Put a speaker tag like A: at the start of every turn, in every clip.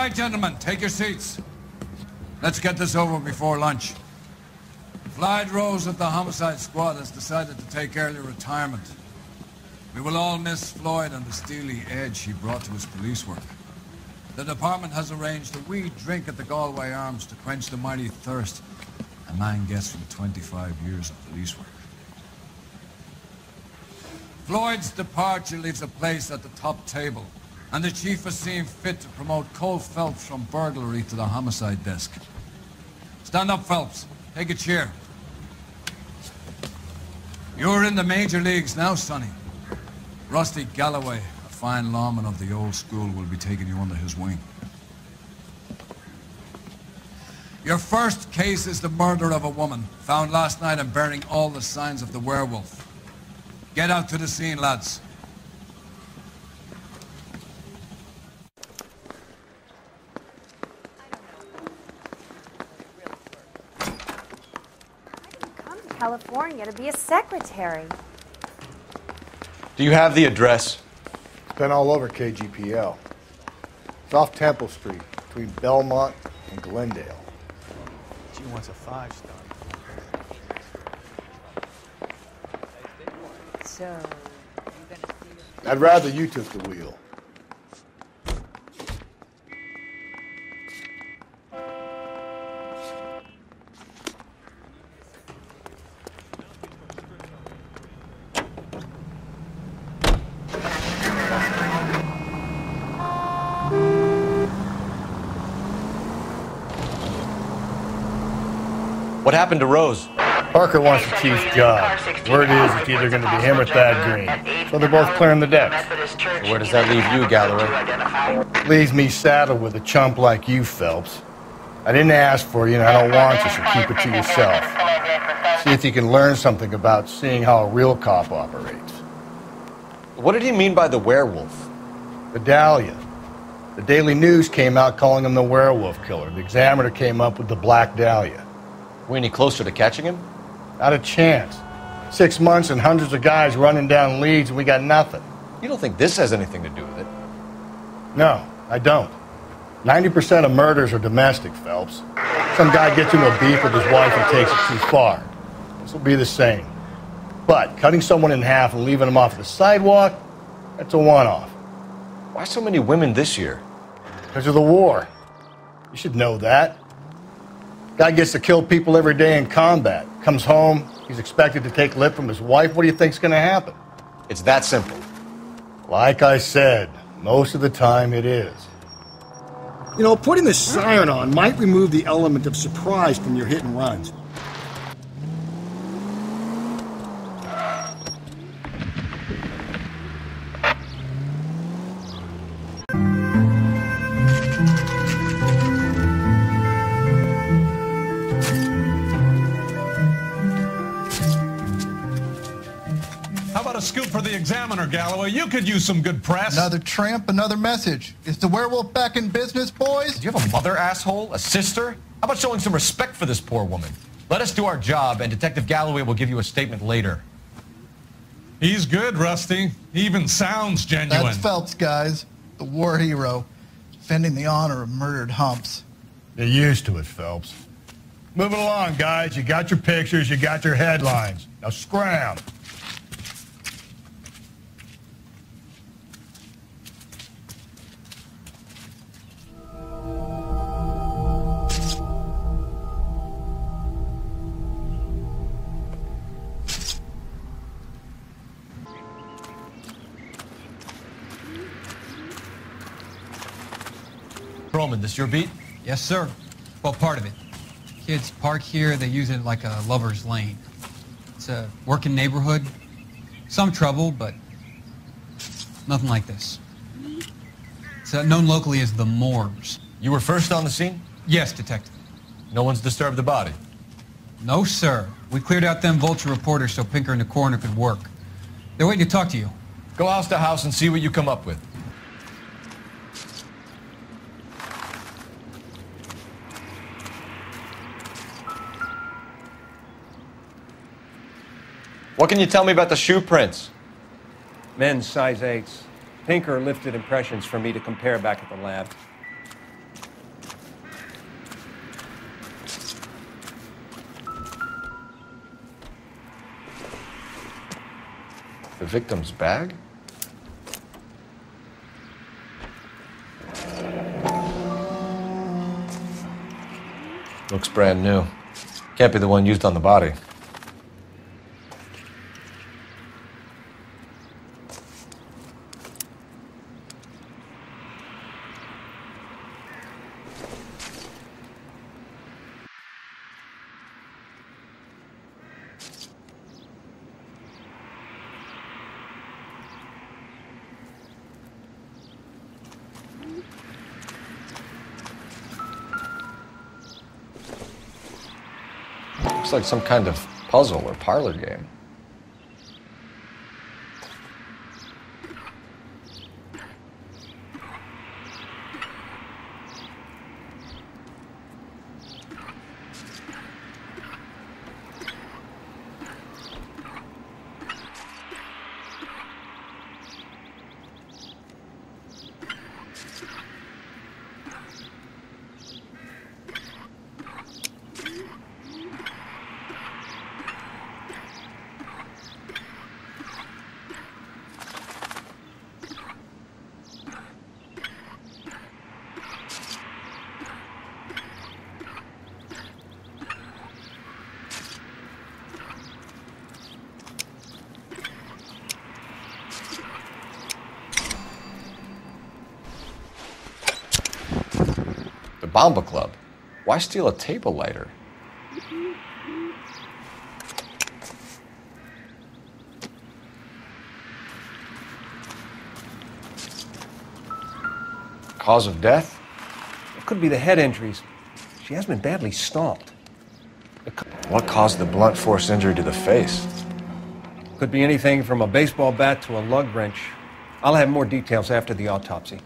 A: right, gentlemen, take your seats. Let's get this over before lunch. Floyd Rose of the homicide squad has decided to take early retirement. We will all miss Floyd and the steely edge he brought to his police work. The department has arranged a wee drink at the Galway Arms to quench the mighty thirst a man gets from 25 years of police work. Floyd's departure leaves a place at the top table, and the chief has seen fit to promote Cole Phelps from burglary to the homicide desk. Stand up, Phelps. Take a chair. You're in the major leagues now, Sonny. Rusty Galloway, a fine lawman of the old school, will be taking you under his wing. Your first case is the murder of a woman, found last night and bearing all the signs of the werewolf. Get out to the scene, lads.
B: California to be a secretary.
C: Do you have the address?
D: It's been all over KGPL. It's off Temple Street, between Belmont and Glendale.
E: She wants a 5-star.
B: So, you gonna see...
D: I'd rather you took the wheel.
C: What happened to Rose?
D: Parker wants the chief's job. Word is it's either going to be him or Thad Green. So they're both clearing the decks.
C: So where does that leave you, Galloway?
D: Leaves me saddled with a chump like you, Phelps. I didn't ask for you, and I don't want you, so keep it to yourself. See if you can learn something about seeing how a real cop operates.
C: What did he mean by the werewolf?
D: The Dahlia. The Daily News came out calling him the werewolf killer. The Examiner came up with the Black Dahlia.
C: We any closer to catching him?
D: Not a chance. 6 months and hundreds of guys running down leads, and we got nothing.
C: You don't think this has anything to do with it?
D: No, I don't. 90% of murders are domestic, Phelps. Some guy gets into a beef with his wife and takes it too far. This will be the same. But cutting someone in half and leaving them off the sidewalk, that's a one-off.
C: Why so many women this year?
D: Because of the war. You should know that. Guy gets to kill people every day in combat. Comes home, he's expected to take lip from his wife. What do you think's going to happen?
C: It's that simple.
D: Like I said, most of the time it is.
F: You know, putting the siren on might remove the element of surprise from your hit and runs.
G: A scoop for the Examiner, Galloway. You could use some good press.
H: Another tramp, another message. Is the werewolf back in business, boys?
C: Do you have a mother, asshole? A sister? How about showing some respect for this poor woman? Let us do our job, and Detective Galloway will give you a statement later.
G: He's good, Rusty. He even sounds genuine.
H: That's Phelps, guys. The war hero. Defending the honor of murdered humps.
D: You're used to it, Phelps. Moving along, guys. You got your pictures, you got your headlines. Now scram.
C: Roman, this your beat?
I: Yes, sir. Well, part of it. Kids park here, they use it like a lover's lane. It's a working neighborhood. Some trouble, but nothing like this. It's known locally as the Moors.
C: You were first on the scene?
I: Yes, Detective.
C: No one's disturbed the body?
I: No, sir. We cleared out them vulture reporters so Pinker and the coroner could work. They're waiting to talk to you.
C: Go house to house and see what you come up with. What can you tell me about the shoe prints?
J: Men's size 8s. Pinker lifted impressions for me to compare back at the lab.
C: victim's bag? Looks brand new. Can't be the one used on the body. Looks like some kind of puzzle or parlor game. Bomba Club. Why steal a table lighter? Cause of death?
J: It could be the head injuries. She has been badly stomped.
C: What caused the blunt force injury to the face?
J: Could be anything from a baseball bat to a lug wrench. I'll have more details after the autopsy.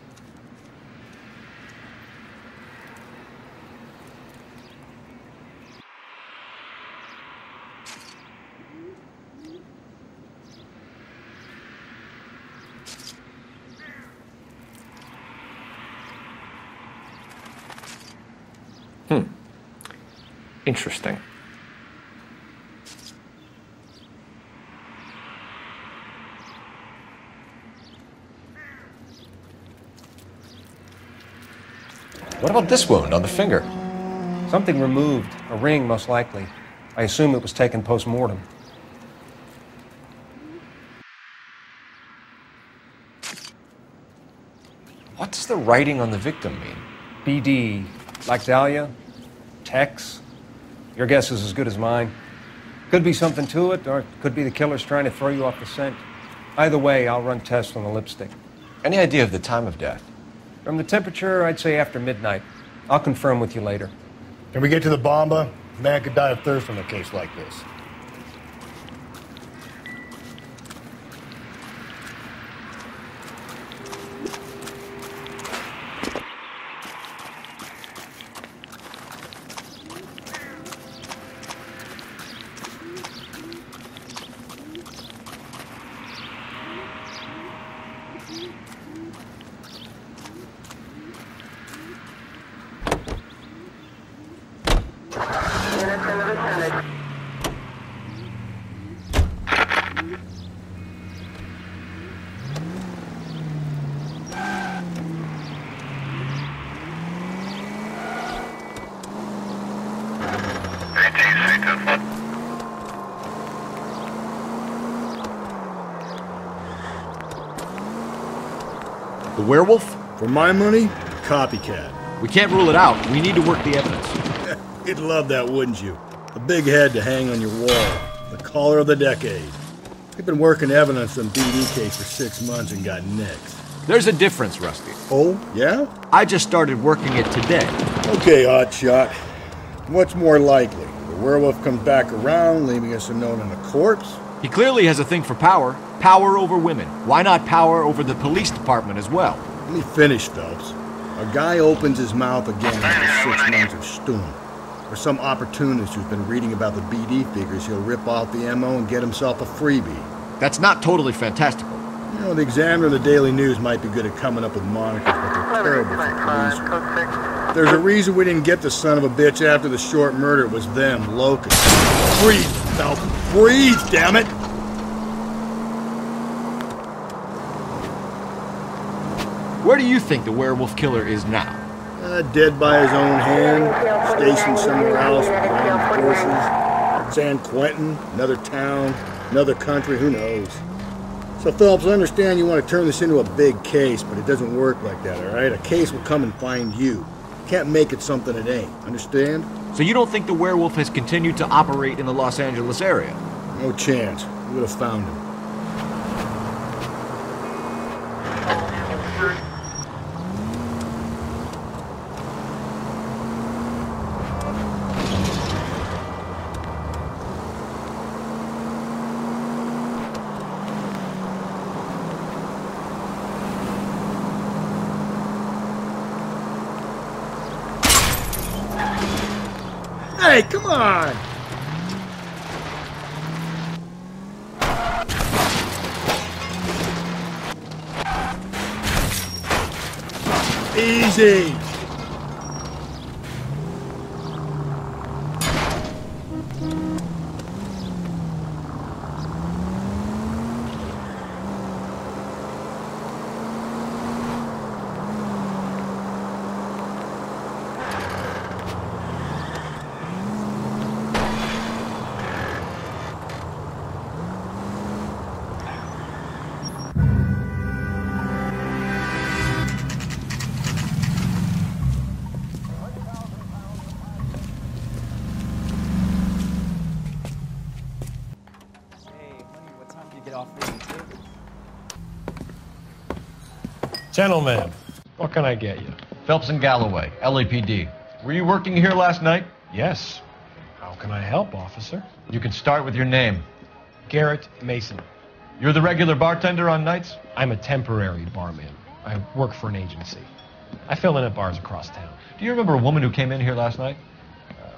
C: Interesting. What about this wound on the finger?
J: Something removed. A ring, most likely. I assume it was taken post-mortem.
C: What does the writing on the victim mean?
J: BD. Like Dahlia? Tex? Your guess is as good as mine. Could be something to it, or it could be the killer's trying to throw you off the scent. Either way, I'll run tests on the lipstick.
C: Any idea of the time of death?
J: From the temperature, I'd say after midnight. I'll confirm with you later.
D: Can we get to the bomba? A man could die of thirst in a case like this.
F: The werewolf? For my money, copycat.
K: We can't rule it out. We need to work the evidence.
F: You'd love that, wouldn't you? A big head to hang on your wall. The caller of the decade. We've been working evidence on BD case for 6 months and got nicked.
K: There's a difference, Rusty.
F: Oh, yeah?
K: I just started working it today.
F: Okay, hotshot. What's more likely? The werewolf comes back around, leaving us a note on the corpse?
K: He clearly has a thing for power. Power over women. Why not power over the police department as well?
F: Let me finish, Phelps. A guy opens his mouth again after 6 months of stewing. Or some opportunist who's been reading about the BD figures, he'll rip off the MO and get himself a freebie.
K: That's not totally fantastical.
F: You know, the Examiner and the Daily News might be good at coming up with monikers, but they're terrible for police. There's a reason we didn't get the son of a bitch after the short murder. It was them, locusts. Breathe, Phelps. Breathe, damn it!
K: Where do you think the werewolf killer is now?
F: Dead by his own hand, stationed somewhere else with armed forces. San Quentin, another town, another country, who knows? So, Phelps, I understand you want to turn this into a big case, but it doesn't work like that, all right? A case will come and find you. You can't make it something it ain't, understand?
K: So you don't think the werewolf has continued to operate in the Los Angeles area?
F: No chance. We would have found him. Hey, come on! Easy!
L: Gentlemen, what can I get you?
C: Phelps and Galloway, LAPD. Were you working here last night?
L: Yes. How can I help, officer?
C: You can start with your name.
L: Garrett Mason.
C: You're the regular bartender on nights?
L: I'm a temporary barman. I work for an agency. I fill in at bars across town.
C: Do you remember a woman who came in here last night?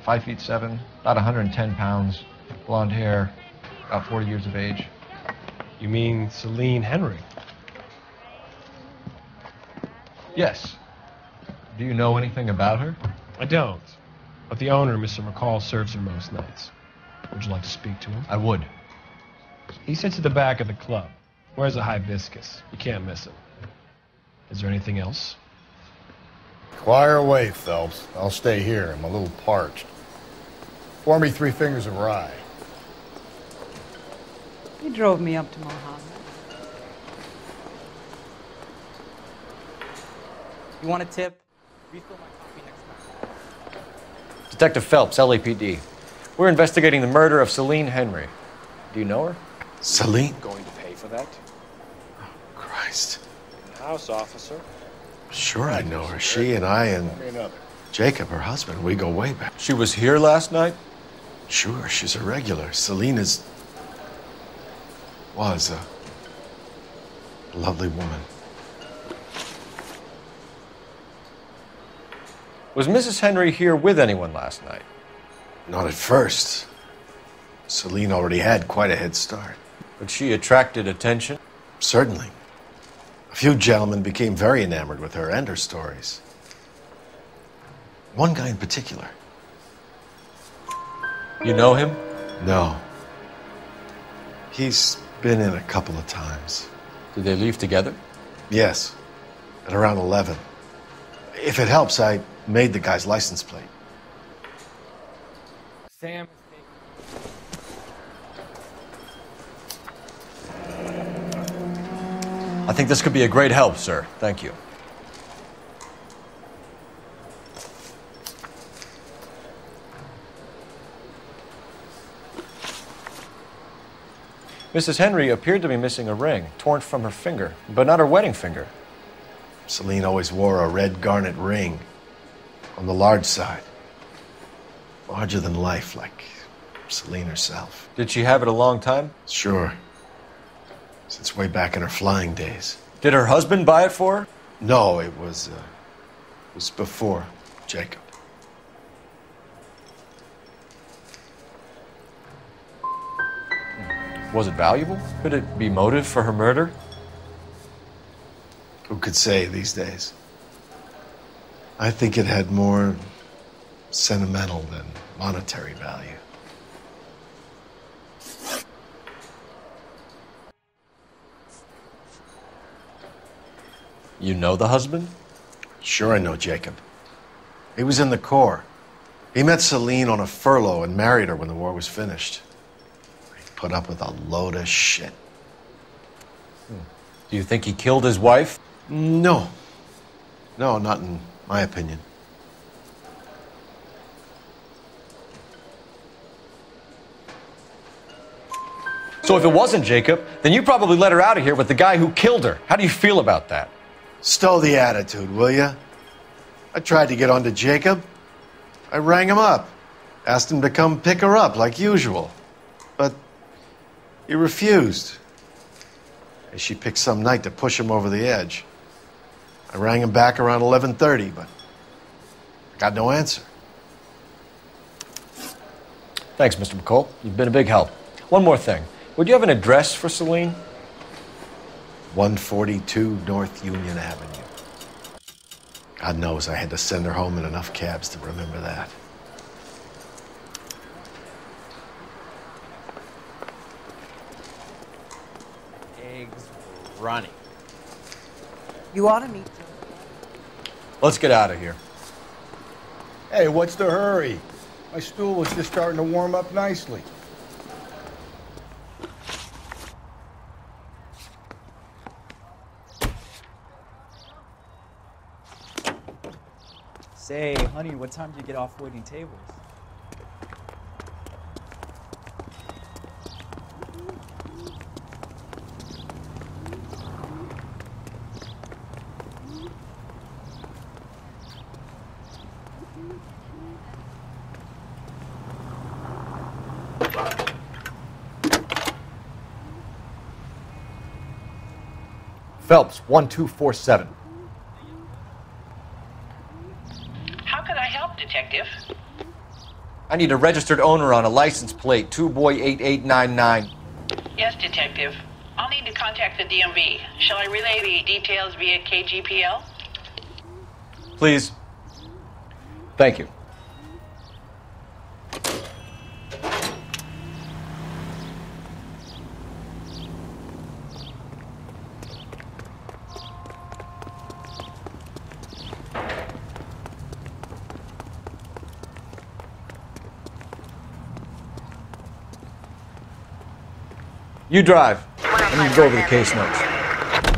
C: 5'7", about 110 pounds, blonde hair, about 40 years of age.
L: You mean Celine Henry?
C: Yes. Do you know anything about her?
L: I don't. But the owner, Mr. McCall, serves her most nights. Would you like to speak to him?
C: I would.
L: He sits at the back of the club. Wears a hibiscus. You can't miss him. Is there anything else?
D: Inquire away, Phelps. I'll stay here. I'm a little parched. Pour me 3 fingers of rye.
M: He drove me up to Mohammed. You want a tip? Refill my coffee next time.
C: Detective Phelps, LAPD. We're investigating the murder of Celine Henry. Do you know her?
N: Celine?
O: Going to pay for that?
N: Oh, Christ.
O: In the house, officer.
N: Sure I know her. She and I and Jacob, her husband, we go way back.
O: She was here last night?
N: Sure, she's a regular. Celine was a lovely woman.
C: Was Mrs. Henry here with anyone last night?
N: Not at first. Celine already had quite a head start.
C: But she attracted attention?
N: Certainly. A few gentlemen became very enamored with her and her stories. One guy in particular.
C: You know him?
N: No. He's been in a couple of times.
C: Did they leave together?
N: Yes. At around 11. If it helps, I made the guy's license plate.
O: Sam.
C: I think this could be a great help, sir. Thank you. Mrs. Henry appeared to be missing a ring, torn from her finger, but not her wedding finger.
N: Celine always wore a red garnet ring on the large side. Larger than life, like Celine herself.
C: Did she have it a long time?
N: Sure. Since way back in her flying days.
C: Did her husband buy it for her?
N: No, it was before Jacob.
C: Was it valuable? Could it be motive for her murder?
N: Who could say these days? I think it had more sentimental than monetary value.
C: You know the husband?
N: Sure I know Jacob. He was in the Corps. He met Celine on a furlough and married her when the war was finished. He put up with a load of shit.
C: Do you think he killed his wife?
N: No. No, not in my opinion.
C: So if it wasn't Jacob, then you probably let her out of here with the guy who killed her. How do you feel about that?
N: Stow the attitude, will ya? I tried to get onto Jacob. I rang him up. Asked him to come pick her up like usual. But he refused. And she picked some night to push him over the edge. I rang him back around 11:30, but I got no answer.
C: Thanks, Mr. McCall. You've been a big help. One more thing. Would you have an address for Celine?
N: 142 North Union Avenue. God knows I had to send her home in enough cabs to remember that.
M: Eggs running.
P: You ought to meet.
C: Let's get out of here.
F: Hey, what's the hurry? My stool was just starting to warm up nicely.
M: Say, honey, what time do you get off waiting tables?
C: Phelps, 1247.
Q: How can I help, Detective?
C: I need a registered owner on a license plate, 2boy8899.
Q: Yes, Detective. I'll need to contact the DMV. Shall I relay the details via KGPL?
C: Please. Thank you. You drive. I need to go over the case notes.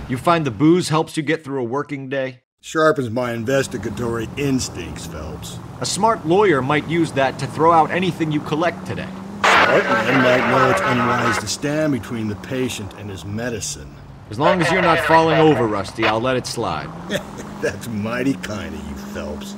C: You find the booze helps you get through a working day?
F: Sharpens my investigatory instincts, Phelps.
K: A smart lawyer might use that to throw out anything you collect today.
F: Smart man might know it's unwise to stand between the patient and his medicine.
K: As long as you're not falling over, Rusty, I'll let it slide.
F: That's mighty kind of you, Phelps.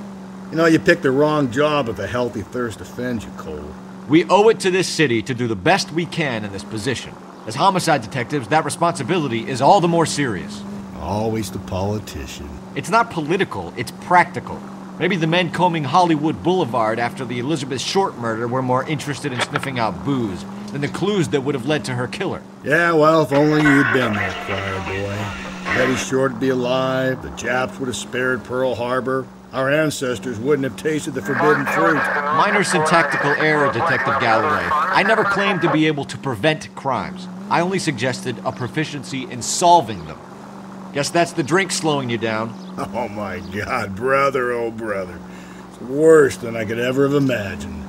F: You know, you picked the wrong job if a healthy thirst offends you, Cole.
K: We owe it to this city to do the best we can in this position. As homicide detectives, that responsibility is all the more serious.
F: Always the politician.
K: It's not political, it's practical. Maybe the men combing Hollywood Boulevard after the Elizabeth Short murder were more interested in sniffing out booze than the clues that would have led to her killer.
F: Yeah, well, if only you'd been there, choir boy. Betty Short would be alive, the Japs would have spared Pearl Harbor, our ancestors wouldn't have tasted the forbidden fruit.
K: Minor syntactical error, Detective Galloway. I never claimed to be able to prevent crimes. I only suggested a proficiency in solving them. Guess that's the drink slowing you down.
F: Oh my God, brother, oh brother. It's worse than I could ever have imagined.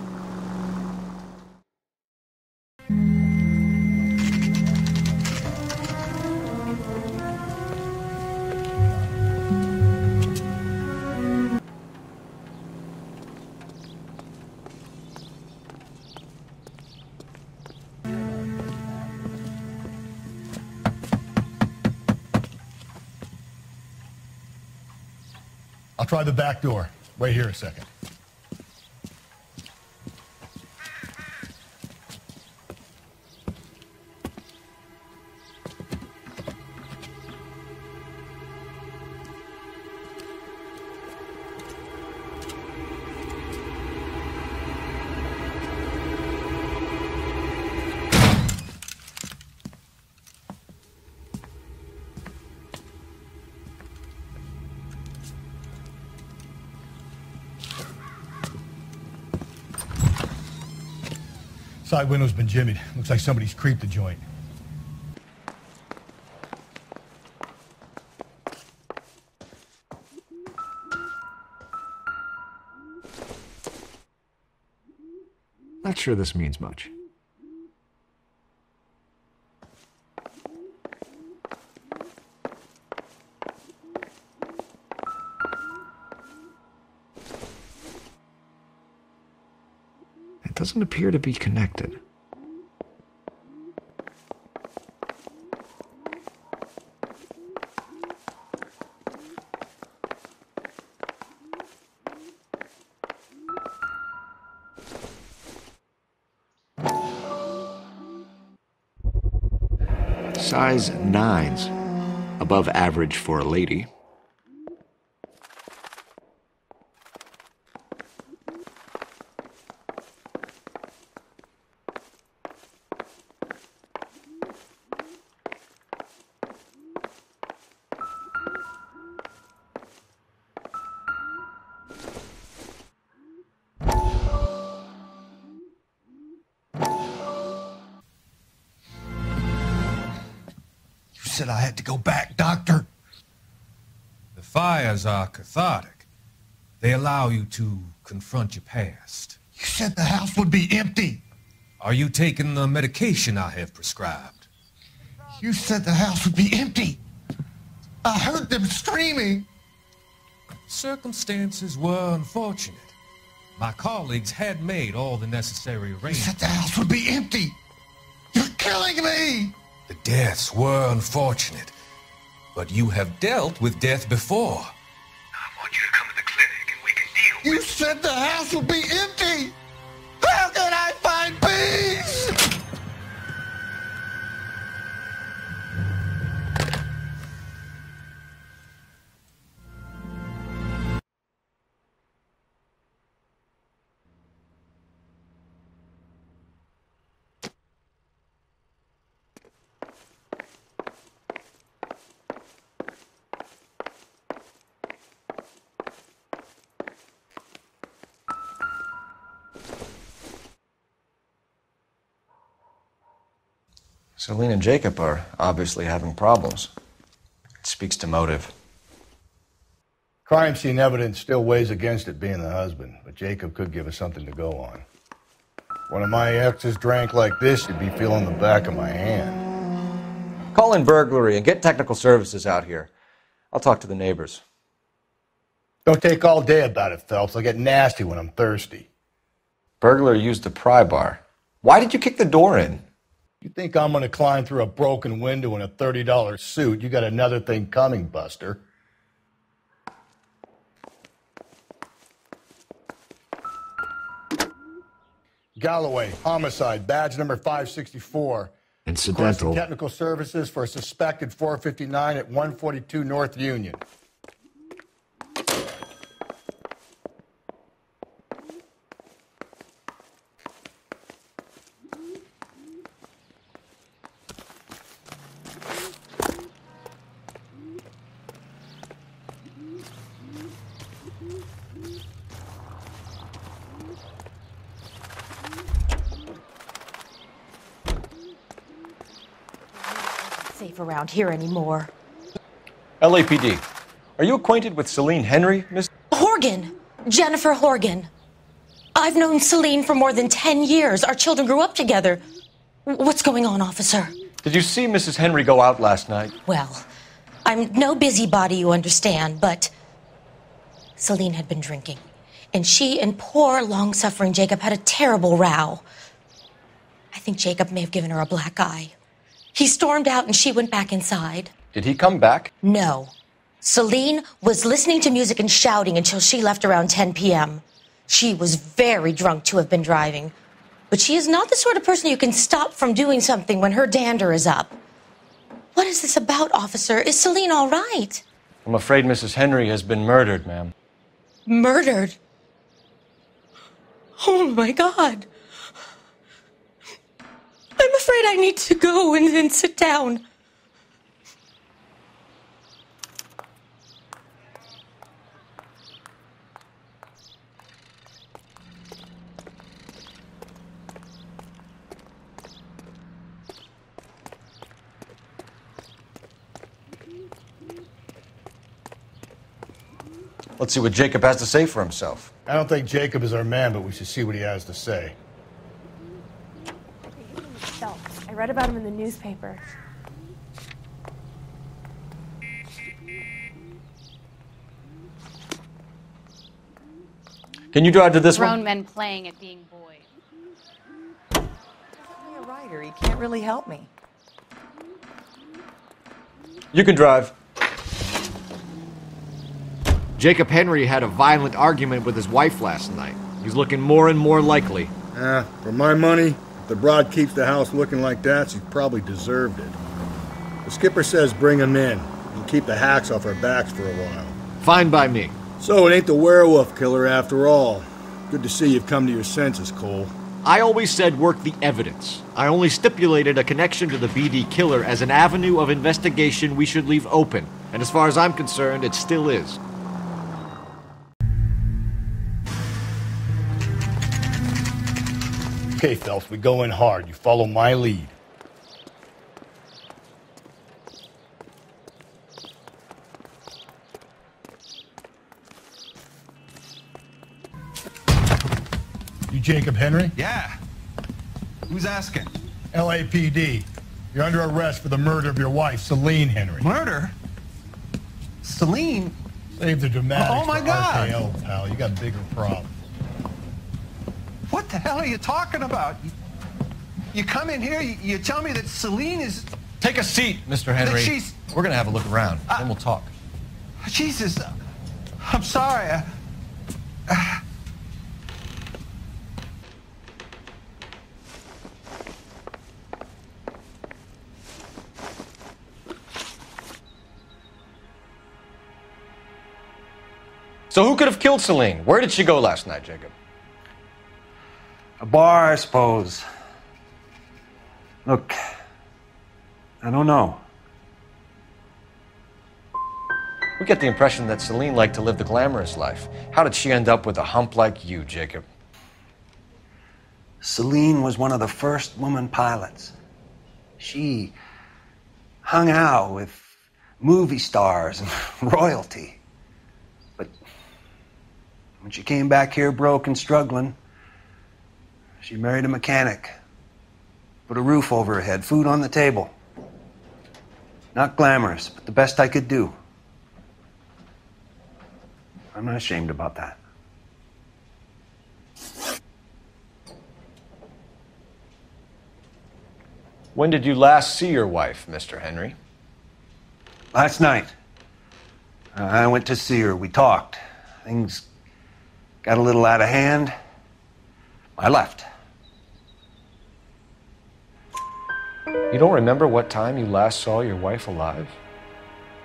D: I'll try the back door. Wait here a second. Side window's been jimmied. Looks like somebody's creeped the joint.
K: Not sure this means much. It doesn't appear to be connected. Size 9s, above average for a lady.
H: Said I had to go back, Doctor.
R: The fires are cathartic. They allow you to confront your past.
H: You said the house would be empty.
R: Are you taking the medication I have prescribed?
H: You said the house would be empty. I heard them screaming.
R: Circumstances were unfortunate. My colleagues had made all the necessary arrangements.
H: You said the house would be empty. You're killing me.
R: The deaths were unfortunate, but you have dealt with death before. I want you to come to the clinic and we can deal
H: with it. You said the house would be empty! How can I find peace?
C: Celine and Jacob are obviously having problems. It speaks to motive.
D: Crime scene evidence still weighs against it being the husband, but Jacob could give us something to go on. One of my exes drank like this, you'd be feeling the back of my hand.
C: Call in burglary and get technical services out here. I'll talk to the neighbors.
D: Don't take all day about it, Phelps. I'll get nasty when I'm thirsty.
C: Burglar used the pry bar. Why did you kick the door in?
D: You think I'm going to climb through a broken window in a $30 suit? You got another thing coming, Buster. Galloway, homicide, badge number 564.
K: Incidental.
D: Requesting technical services for a suspected 459 at 142 North Union.
S: Safe around here anymore.
C: LAPD. Are you acquainted with Celine Henry, Miss?
S: Horgan. Jennifer Horgan. I've known Celine for more than 10 years. Our children grew up together. What's going on, officer?
C: Did you see Mrs. Henry go out last night?
S: Well, I'm no busybody, you understand, but Celine had been drinking. And she and poor, long-suffering Jacob had a terrible row. I think Jacob may have given her a black eye. He stormed out and she went back inside.
C: Did he come back?
S: No. Celine was listening to music and shouting until she left around 10 p.m. She was very drunk to have been driving. But she is not the sort of person you can stop from doing something when her dander is up. What is this about, officer? Is Celine all right?
C: I'm afraid Mrs. Henry has been murdered, ma'am.
S: Murdered? Oh, my God. I'm afraid I need to go and sit down.
C: Let's see what Jacob has to say for himself.
D: I don't think Jacob is our man, but we should see what he has to say.
B: Phelps. I read about him in the newspaper.
K: Can you drive to this
B: Grown
K: one?
B: men playing at being boys.
P: He's only a writer. He can't really help me.
K: You can drive. Jacob Henry had a violent argument with his wife last night. He's looking more and more likely.
F: For my money, if the broad keeps the house looking like that, she's probably deserved it. The skipper says bring him in. We'll keep the hacks off our backs for a while.
K: Fine by me.
F: So it ain't the werewolf killer after all. Good to see you've come to your senses, Cole.
K: I always said work the evidence. I only stipulated a connection to the BD killer as an avenue of investigation we should leave open. And as far as I'm concerned, it still is.
D: Okay, Phelps, we go in hard. You follow my lead. You Jacob Henry?
G: Yeah. Who's asking?
D: LAPD. You're under arrest for the murder of your wife, Celine Henry.
G: Murder? Celine?
D: Save the dramatics
G: Oh, my
D: for
G: God.
D: RKO, pal. You got bigger problems.
G: What the hell are you talking about? You come in here, you tell me that Celine is...
C: Take a seat, Mr. Henry.
G: she's-
C: We're going to have a look around, then we'll talk.
G: Jesus, I'm sorry.
C: So who could have killed Celine? Where did she go last night, Jacob?
T: A bar, I suppose. Look, I don't know.
C: We get the impression that Celine liked to live the glamorous life. How did she end up with a hump like you, Jacob?
T: Celine was one of the first woman pilots. She hung out with movie stars and royalty. But when she came back here broke and struggling, she married a mechanic. Put a roof over her head, food on the table. Not glamorous, but the best I could do. I'm not ashamed about that.
C: When did you last see your wife, Mr. Henry?
T: Last night, I went to see her. We talked. Things got a little out of hand. I left.
C: You don't remember what time you last saw your wife alive?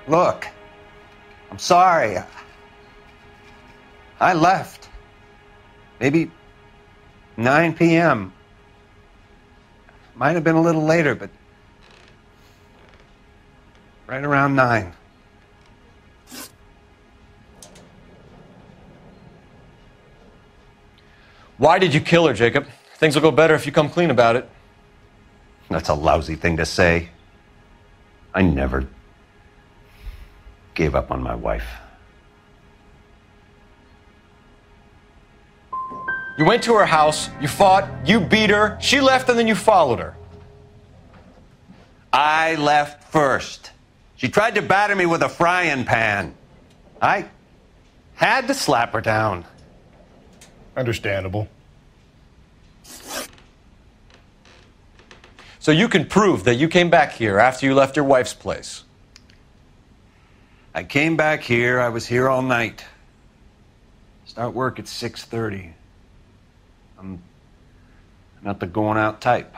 T: Look, I'm sorry. I left. Maybe 9 p.m. Might have been a little later, but right around 9.
C: Why did you kill her, Jacob? Things will go better if you come clean about it.
T: That's a lousy thing to say. I never gave up on my wife.
C: You went to her house, you fought, you beat her, she left, and then you followed her.
T: I left first. She tried to batter me with a frying pan. I had to slap her down.
D: Understandable.
C: So you can prove that you came back here after you left your wife's place.
T: I came back here. I was here all night. Start work at 6:30. I'm not the going out type.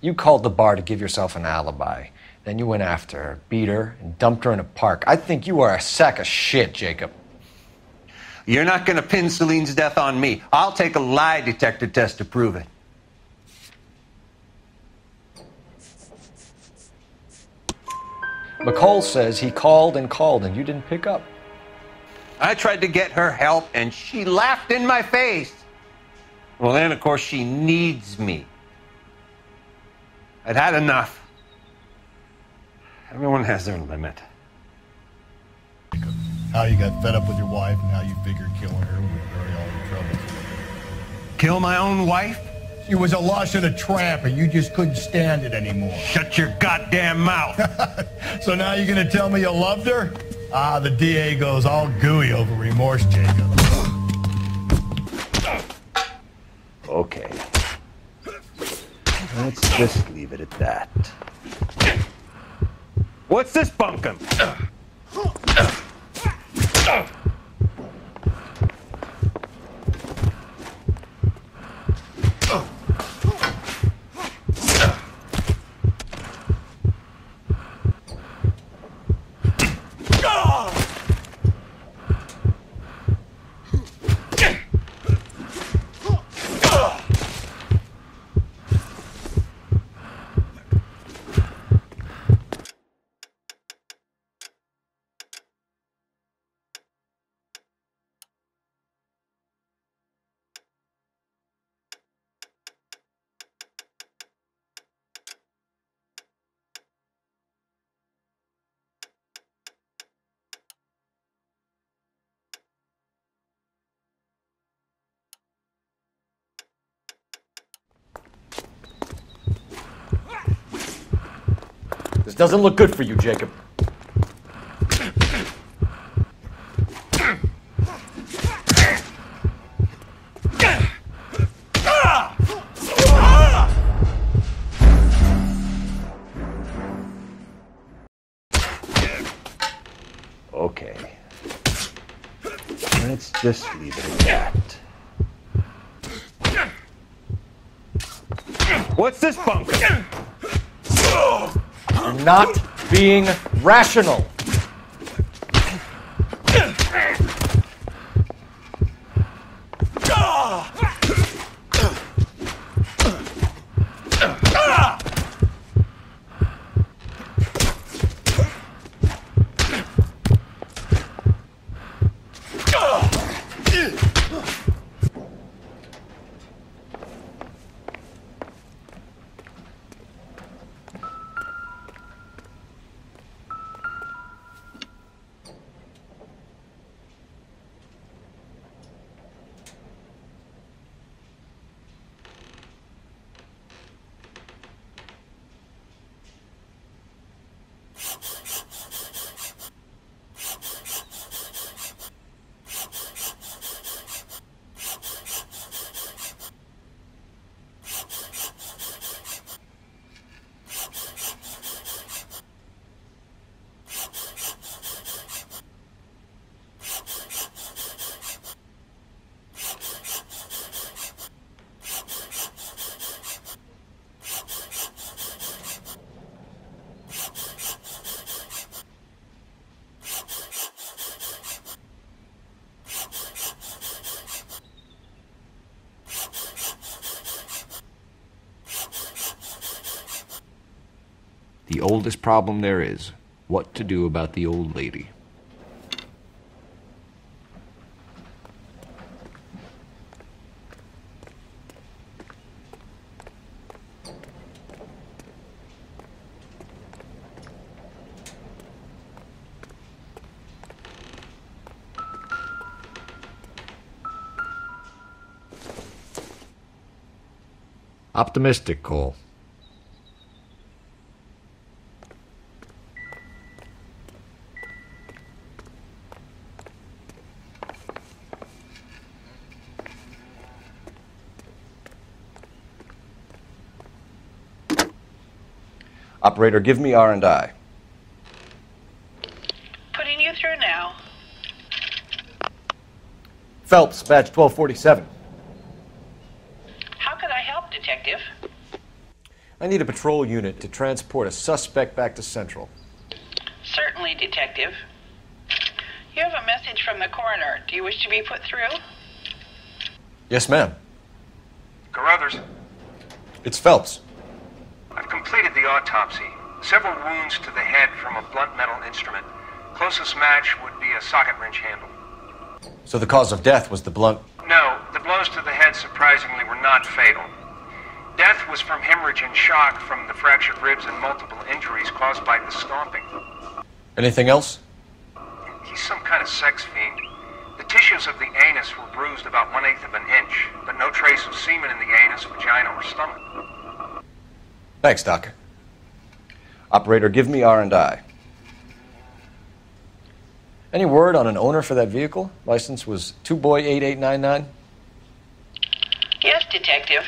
C: You called the bar to give yourself an alibi. Then you went after her, beat her, and dumped her in a park. I think you are a sack of shit, Jacob.
T: You're not going to pin Celine's death on me. I'll take a lie detector test to prove it.
C: McCall says he called and you didn't pick up.
T: I tried to get her help, and she laughed in my face. Well, then, of course, she needs me. I'd had enough. Everyone has their limit.
D: How you got fed up with your wife and how you figured killing her would bury all your troubles.
T: Kill my own wife?
D: She was a lush and a tramp, and you just couldn't stand it anymore.
T: Shut your goddamn mouth.
D: So now you're gonna tell me you loved her? Ah, the DA goes all gooey over remorse, Jacob.
T: Okay. Let's just leave it at that. What's this bunkum?
C: This doesn't look good for you, Jacob.
T: Okay. Let's just leave it at that. What's this bunker?
C: You're not being rational.
K: The oldest problem there is, what to do about the old lady. Optimistic, Cole.
C: Operator, give me R&I.
Q: Putting you through now.
C: Phelps, badge 1247.
Q: How could I help, Detective?
C: I need a patrol unit to transport a suspect back to Central.
Q: Certainly, Detective. You have a message from the coroner. Do you wish to be put through?
C: Yes, ma'am.
U: Carruthers,
C: It's Phelps.
U: I've completed the autopsy.
J: Several wounds to the head from a blunt metal instrument. Closest match would be a socket wrench handle.
C: So the cause of death was the blunt...
J: No, the blows to the head surprisingly were not fatal. Death was from hemorrhage and shock from the fractured ribs and multiple injuries caused by the stomping.
C: Anything else?
J: He's some kind of sex fiend. The tissues of the anus were bruised about 1/8 of an inch, but no trace of semen in the anus, vagina, or stomach.
C: Thanks, Doc. Operator, give me R&I. Any word on an owner for that vehicle? License was 2boy8899.
Q: Yes, Detective.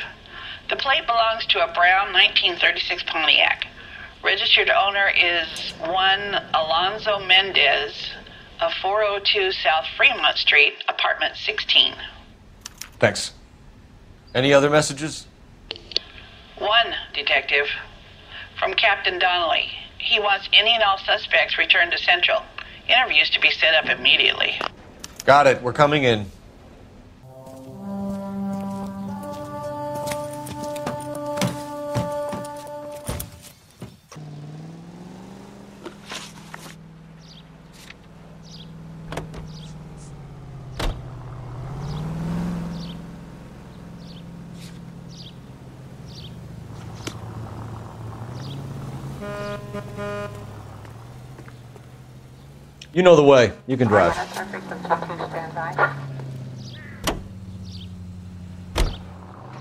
Q: The plate belongs to a brown 1936 Pontiac. Registered owner is one Alonzo Mendez of 402 South Fremont Street, apartment 16.
C: Thanks. Any other messages?
Q: One, Detective. From Captain Donnelly. He wants any and all suspects returned to Central. Interviews to be set up immediately.
C: Got it. We're coming in. You know the way. You can drive.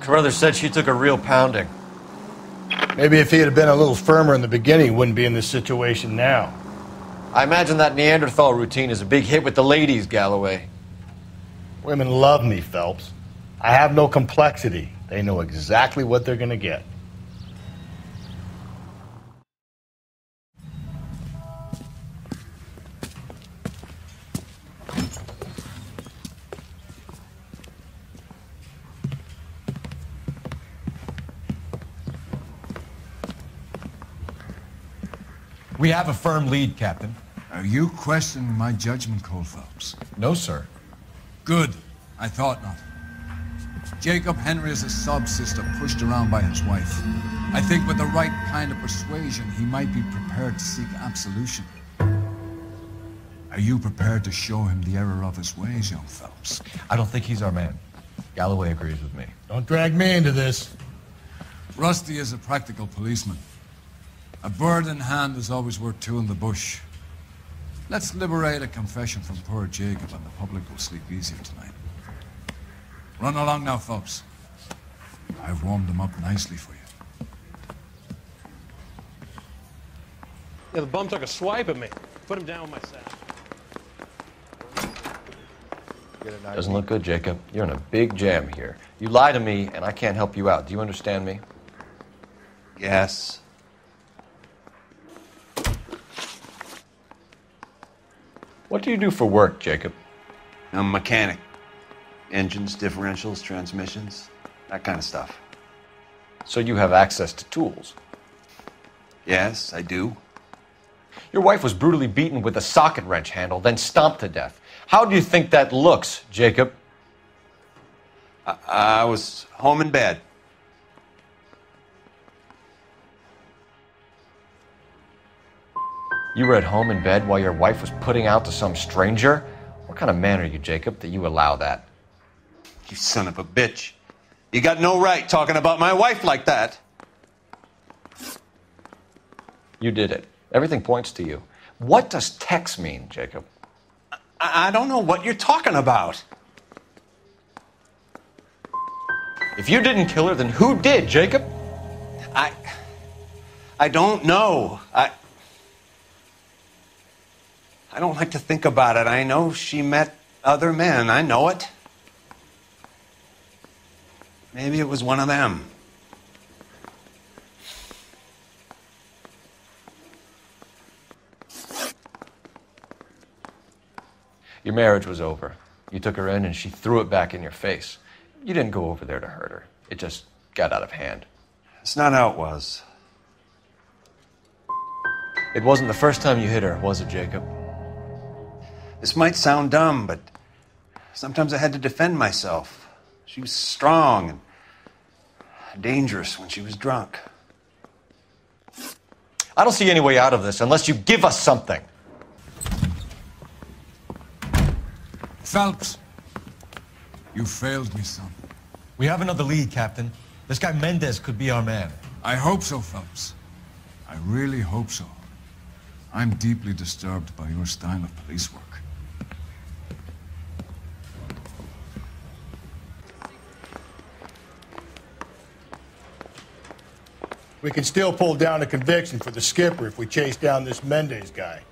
C: Carruthers said she took a real pounding.
D: Maybe if he had been a little firmer in the beginning, he wouldn't be in this situation now.
C: I imagine that Neanderthal routine is a big hit with the ladies, Galloway.
D: Women love me, Phelps. I have no complexity. They know exactly what they're going to get.
U: We have a firm lead, Captain.
A: Are you questioning my judgment, Cole Phelps?
U: No, sir.
A: Good. I thought not. Jacob Henry is a sub-sister pushed around by his wife. I think with the right kind of persuasion, he might be prepared to seek absolution. Are you prepared to show him the error of his ways, young Phelps?
U: I don't think he's our man. Galloway agrees with me.
D: Don't drag me into this.
A: Rusty is a practical policeman. A bird in hand is always worth two in the bush. Let's liberate a confession from poor Jacob, and the public will sleep easier tonight. Run along now, Phelps. I've warmed them up nicely for you.
L: Yeah, the bum took a swipe at me. Put him down with my sack.
C: Doesn't look good, Jacob. You're in a big jam here. You lie to me, and I can't help you out. Do you understand me?
T: Yes.
C: What do you do for work, Jacob?
T: I'm a mechanic. Engines, differentials, transmissions, that kind of stuff.
C: So you have access to tools?
T: Yes, I do.
C: Your wife was brutally beaten with a socket wrench handle, then stomped to death. How do you think that looks, Jacob?
T: I was home in bed.
C: You were at home in bed while your wife was putting out to some stranger? What kind of man are you, Jacob, that you allow that?
T: You son of a bitch. You got no right talking about my wife like that.
C: You did it. Everything points to you. What does Tex mean, Jacob?
T: I don't know what you're talking about.
C: If you didn't kill her, then who did, Jacob?
T: I don't know. I don't like to think about it. I know she met other men. I know it. Maybe it was one of them.
C: Your marriage was over. You took her in and she threw it back in your face. You didn't go over there to hurt her. It just got out of hand.
T: It's not how it was.
C: It wasn't the first time you hit her, was it, Jacob?
T: This might sound dumb, but sometimes I had to defend myself. She was strong and dangerous when she was drunk.
C: I don't see any way out of this unless you give us something.
A: Phelps, you failed me, son.
U: We have another lead, Captain. This guy Mendez could be our man.
A: I hope so, Phelps. I really hope so. I'm deeply disturbed by your style of police work.
D: We can still pull down a conviction for the skipper if we chase down this Mendez guy.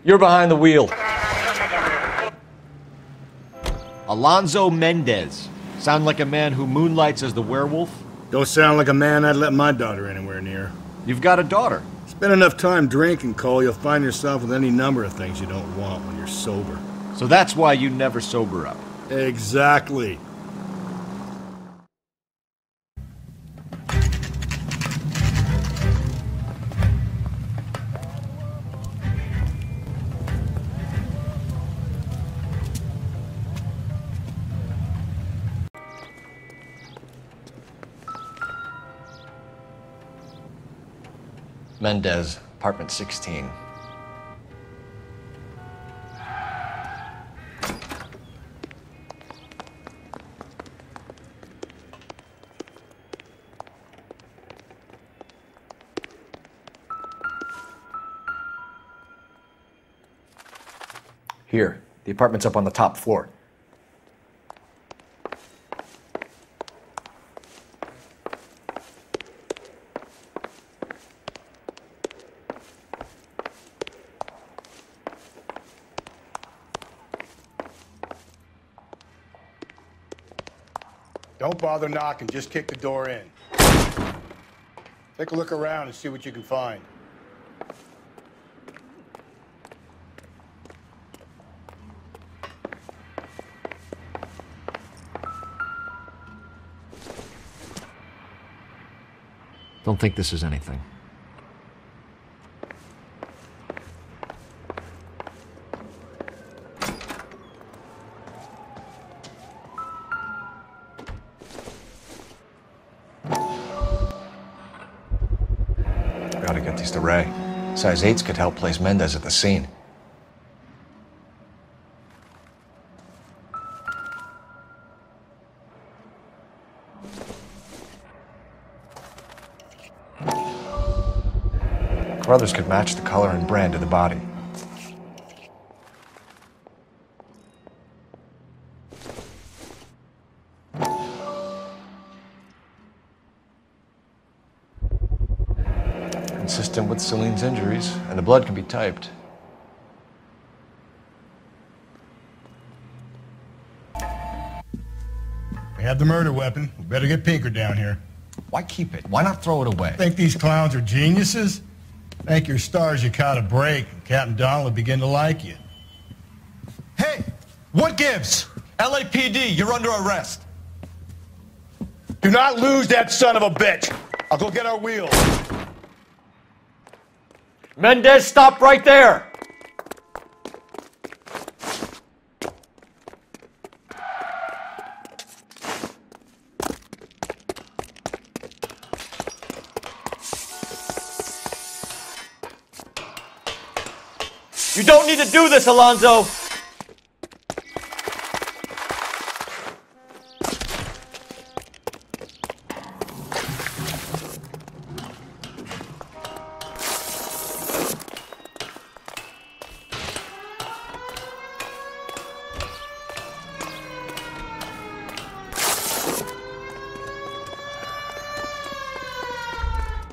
C: You're behind the wheel.
K: Alonzo Mendez. Sound like a man who moonlights as the werewolf?
F: Don't sound like a man I'd let my daughter anywhere near.
K: You've got a daughter.
F: Spend enough time drinking, Cole, you'll find yourself with any number of things you don't want when you're sober.
K: So that's why you never sober up.
F: Exactly.
C: Mendez, apartment 16. Here, the apartment's up on the top floor.
D: Don't bother knocking, just kick the door in. Take a look around and see what you can find.
K: Don't think this is anything.
C: Gotta get these to Ray. Size 8s could help place Mendez at the scene. Carruthers could match the color and brand of the body. Consistent with Celine's injuries, and the blood can be typed.
D: We have the murder weapon. We better get Pinker down here.
U: Why keep it? Why not throw it away?
D: Think these clowns are geniuses? Thank your stars you caught a break, and Captain Donald will begin to like you.
U: Hey, what gives? LAPD, you're under arrest.
D: Do not lose that son of a bitch. I'll go get our wheels.
C: Mendez, stop right there! You don't need to do this, Alonzo!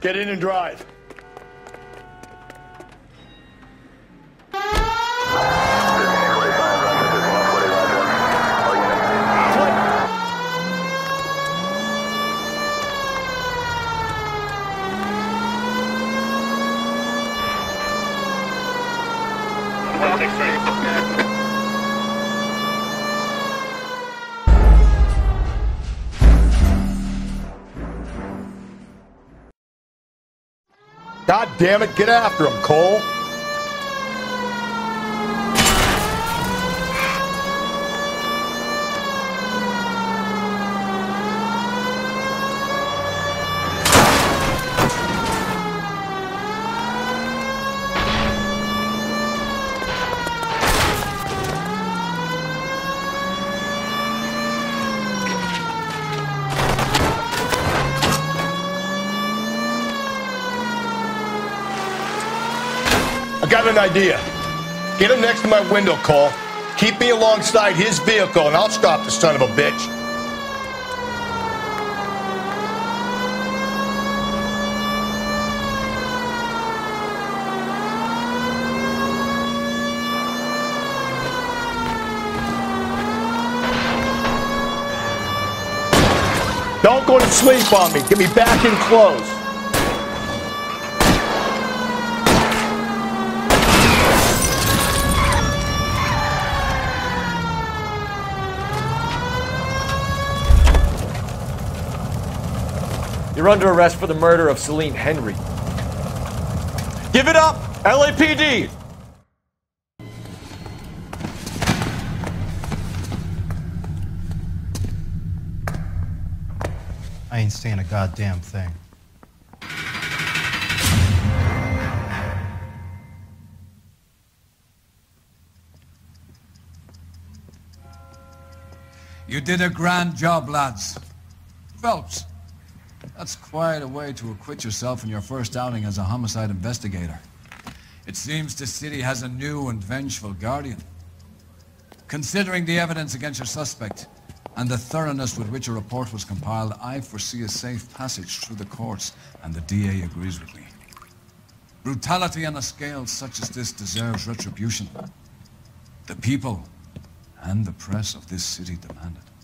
D: Get in and drive. God damn it, get after him, Cole. I got an idea. Get him next to my window, Cole. Keep me alongside his vehicle, and I'll stop the son of a bitch. Don't go to sleep on me. Get me back in close.
C: You're under arrest for the murder of Celine Henry. Give it up, LAPD!
E: I ain't saying a goddamn thing.
A: You did a grand job, lads. Phelps, that's quite a way to acquit yourself in your first outing as a homicide investigator. It seems the city has a new and vengeful guardian. Considering the evidence against your suspect and the thoroughness with which a report was compiled, I foresee a safe passage through the courts, and the DA agrees with me. Brutality on a scale such as this deserves retribution. The people and the press of this city demand it.